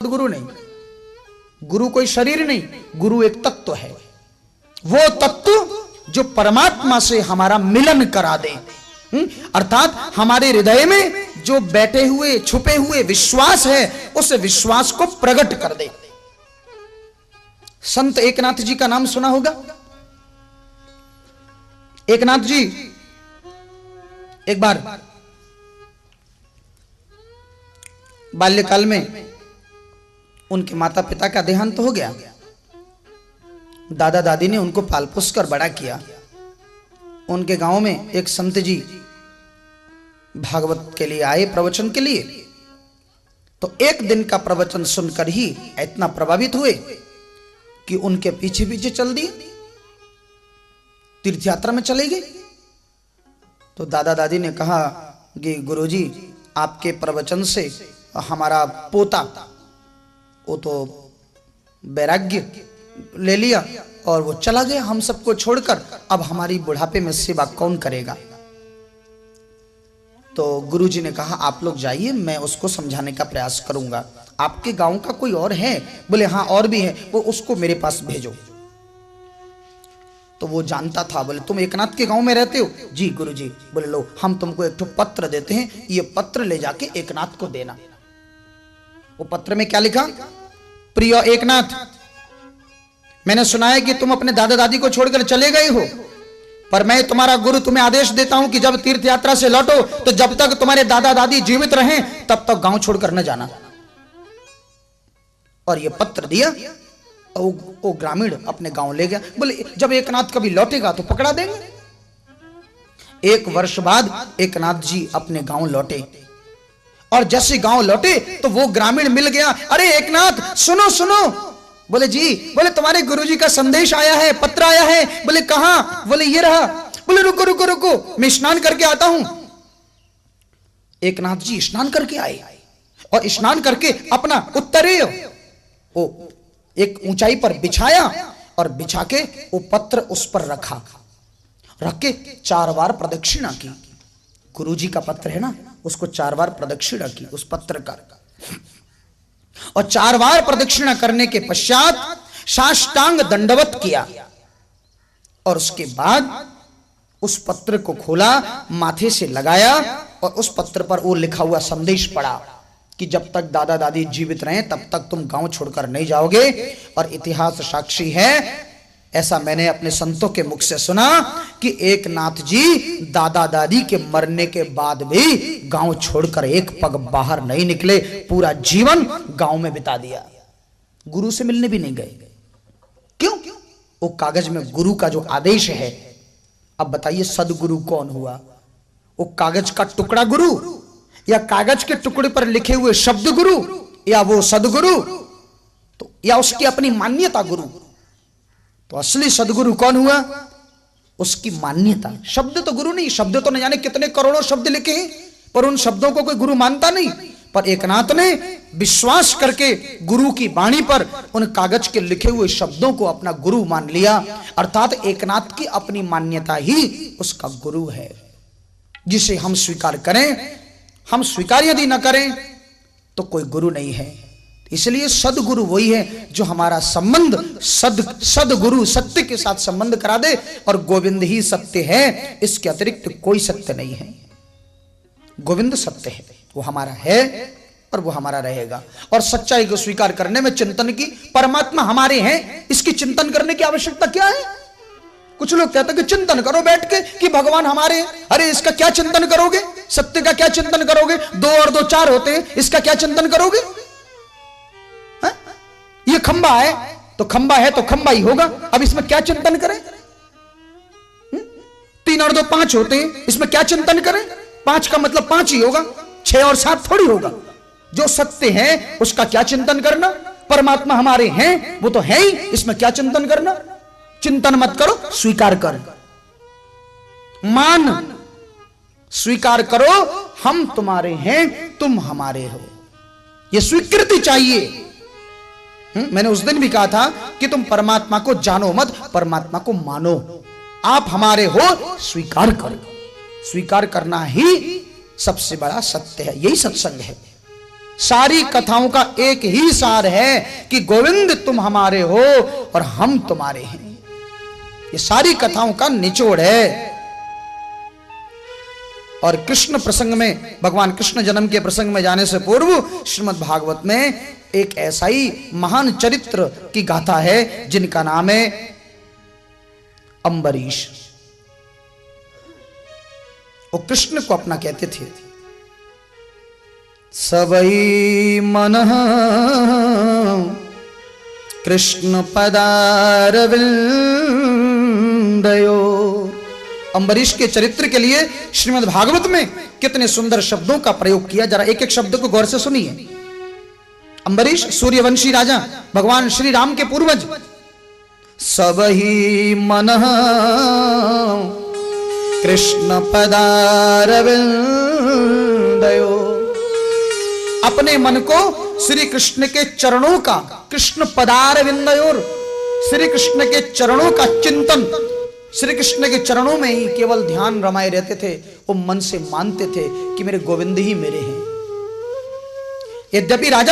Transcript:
गुरु नहीं, गुरु कोई शरीर नहीं, गुरु एक तत्व है, वो तत्व जो परमात्मा से हमारा मिलन करा दे, अर्थात हमारे हृदय में जो बैठे हुए छुपे हुए विश्वास है उस विश्वास को प्रकट कर दे। संत एकनाथ जी का नाम सुना होगा। एकनाथ जी एक बार बाल्यकाल में उनके माता पिता का देहांत हो गया। दादा दादी ने उनको पाल पोस कर बड़ा किया। उनके गांव में एक संत जी भागवत के लिए आए, प्रवचन के लिए। तो एक दिन का प्रवचन सुनकर ही इतना प्रभावित हुए कि उनके पीछे पीछे चल दिए, तीर्थ यात्रा में चले गए। तो दादा दादी ने कहा कि गुरुजी, आपके प्रवचन से हमारा पोता वो तो वैराग्य ले लिया और वो चला गया हम सबको छोड़कर। अब हमारी बुढ़ापे में सेवा कौन करेगा? तो गुरुजी ने कहा आप लोग जाइए, मैं उसको समझाने का प्रयास करूंगा। आपके गांव का कोई और है? बोले हाँ और भी है, वो उसको मेरे पास भेजो। तो वो जानता था। बोले तुम एकनाथ के गांव में रहते हो? जी गुरुजी। बोले लो, हम तुमको एक ठो पत्र देते हैं, ये पत्र ले जाके एकनाथ को देना। वो पत्र में क्या लिखा? प्रिय एकनाथ, मैंने सुना है कि तुम अपने दादा दादी को छोड़कर चले गए हो, पर मैं तुम्हारा गुरु तुम्हें आदेश देता हूं कि जब तीर्थ यात्रा से लौटो तो जब तक तुम्हारे दादा दादी जीवित रहें तब तक गांव छोड़कर न जाना। और यह पत्र दिया। वो ग्रामीण अपने गांव ले गया। बोले जब एकनाथ कभी लौटेगा तो पकड़ा देंगे। 1 वर्ष बाद एकनाथ जी अपने गांव लौटे और जैसे गांव लौटे तो वो ग्रामीण मिल गया। अरे एकनाथ सुनो सुनो। बोले जी। बोले तुम्हारे गुरुजी का संदेश आया है, पत्र आया है। बोले कहां? बोले ये रहा। बोले रुको रुको रुको, मैं स्नान करके आता हूं। एकनाथ जी स्नान करके आए और स्नान करके अपना उत्तरेय वो एक ऊंचाई पर बिछाया और बिछा के वो पत्र उस पर रखा। रख के 4 बार प्रदक्षिणा की। गुरुजी का पत्र है ना, उसको 4 बार प्रदक्षिणा की उस पत्र का। और 4 बार प्रदक्षिणा करने के पश्चात साष्टांग दंडवत किया और उसके बाद उस पत्र को खोला, माथे से लगाया और उस पत्र पर वो लिखा हुआ संदेश पढ़ा कि जब तक दादा दादी जीवित रहें तब तक तुम गांव छोड़कर नहीं जाओगे। और इतिहास साक्षी है, ऐसा मैंने अपने संतों के मुख से सुना कि एकनाथ जी दादा दादी के मरने के बाद भी गांव छोड़कर एक पग बाहर नहीं निकले, पूरा जीवन गांव में बिता दिया, गुरु से मिलने भी नहीं गए। क्यों? वो कागज में गुरु का जो आदेश है। अब बताइए सदगुरु कौन हुआ? वो कागज का टुकड़ा गुरु या कागज के टुकड़े पर लिखे हुए शब्द गुरु या वो सदगुरु तो या उसकी अपनी मान्यता गुरु? तो असली सदगुरु कौन हुआ? उसकी मान्यता। शब्द तो गुरु नहीं, शब्द तो न जाने कितने करोड़ों शब्द लिखे हैं पर उन शब्दों को कोई गुरु मानता नहीं। पर एकनाथ ने विश्वास करके गुरु की वाणी पर उन कागज के लिखे हुए शब्दों को अपना गुरु मान लिया। अर्थात एकनाथ की अपनी मान्यता ही उसका गुरु है, जिसे हम स्वीकार करें। हम स्वीकार यदि न करें तो कोई गुरु नहीं है। इसलिए सदगुरु वही है जो हमारा संबंध सदगुरु सत्य के साथ संबंध करा दे। और गोविंद ही सत्य है, इसके अतिरिक्त कोई सत्य नहीं है। गोविंद सत्य है, वो हमारा है और वो हमारा रहेगा। और सच्चाई को स्वीकार करने में चिंतन की, परमात्मा हमारे हैं इसकी चिंतन करने की आवश्यकता क्या है? कुछ लोग कहते हैं कि चिंतन करो बैठ के कि भगवान हमारे। अरे इसका क्या चिंतन करोगे? सत्य का क्या चिंतन करोगे? 2 और 2 4 होते हैं, इसका क्या चिंतन करोगे? ये खंबा है तो खंबा है तो खंबा ही होगा, अब इसमें क्या चिंतन करें? 3 और 2 5 होते हैं, इसमें क्या चिंतन करें? 5 का मतलब 5 ही होगा, 6 और 7 थोड़ी होगा। जो सत्य है उसका क्या चिंतन करना? परमात्मा हमारे हैं वो तो है ही, इसमें क्या चिंतन करना? चिंतन मत करो, स्वीकार कर, मान, स्वीकार करो हम तुम्हारे हैं तुम हमारे हो, यह स्वीकृति चाहिए। मैंने उस दिन भी कहा था कि तुम परमात्मा को जानो मत, परमात्मा को मानो। आप हमारे हो, स्वीकार करो। स्वीकार करना ही सबसे बड़ा सत्य है, यही सत्संग है। सारी कथाओं का एक ही सार है कि गोविंद तुम हमारे हो और हम तुम्हारे हैं। ये सारी कथाओं का निचोड़ है। और कृष्ण प्रसंग में, भगवान कृष्ण जन्म के प्रसंग में जाने से पूर्व श्रीमद् भागवत में एक ऐसा ही महान चरित्र की गाथा है जिनका नाम है अम्बरीश। वो कृष्ण को अपना कहते थे। सबई मन कृष्ण पदारविंदयो। अम्बरीश के चरित्र के लिए श्रीमद् भागवत में कितने सुंदर शब्दों का प्रयोग किया, जरा एक एक शब्द को गौर से सुनिए। अम्बरीश सूर्यवंशी राजा, भगवान श्री राम के पूर्वज। सबही मन कृष्ण पदारविंदयो। अपने मन को श्री कृष्ण के चरणों का, कृष्ण पदारविंदयोर, श्री कृष्ण के चरणों का चिंतन, श्री कृष्ण के चरणों में ही केवल ध्यान रमाए रहते थे। वो मन से मानते थे कि मेरे गोविंद ही मेरे हैं। यद्यपि राजा